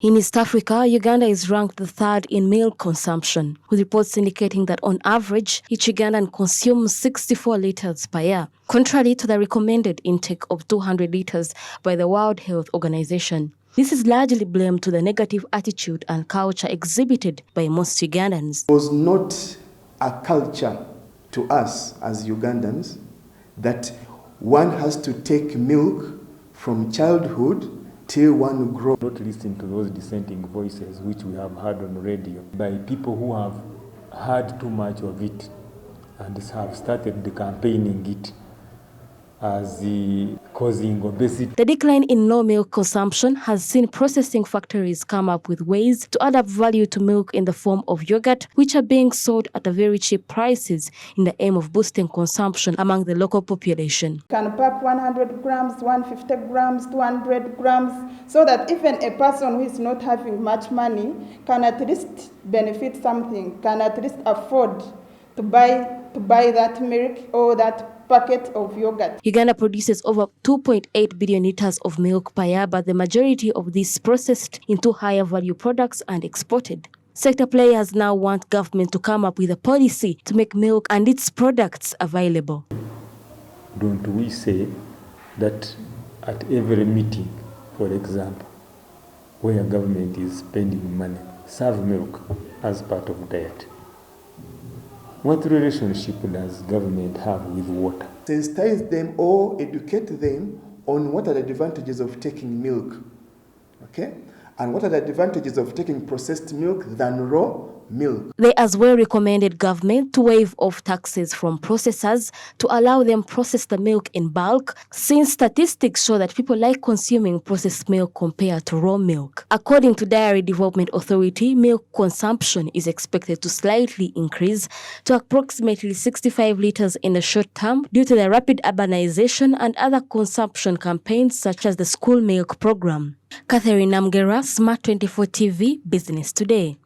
In East Africa, Uganda is ranked the third in milk consumption, with reports indicating that on average, each Ugandan consumes 64 liters per year, contrary to the recommended intake of 200 liters by the World Health Organization. This is largely blamed to the negative attitude and culture exhibited by most Ugandans. It was not a culture to us as Ugandans that one has to take milk from childhood till one grows. Not listen to those dissenting voices which we have heard on radio by people who have heard too much of it and have started campaigning it as causing obesity. The decline in low milk consumption has seen processing factories come up with ways to add up value to milk in the form of yogurt, which are being sold at a very cheap prices in the aim of boosting consumption among the local population. You can pack 100 grams, 150 grams, 200 grams, so that even a person who is not having much money can at least benefit something, can at least afford to buy that milk or that packet of yogurt. Uganda produces over 2.8 billion liters of milk per year, but the majority of this is processed into higher value products and exported. Sector players now want government to come up with a policy to make milk and its products available. Don't we say that at every meeting, for example, where government is spending money, serve milk as part of diet? What relationship does government have with water? Sensitize them or educate them on what are the advantages of taking milk, okay? And what are the advantages of taking processed milk than raw milk. They as well recommended government to waive off taxes from processors to allow them process the milk in bulk, since statistics show that people like consuming processed milk compared to raw milk. According to Dairy Development Authority, milk consumption is expected to slightly increase to approximately 65 liters in the short term due to the rapid urbanization and other consumption campaigns such as the school milk program. Catherine Namgera, Smart24 TV, Business Today.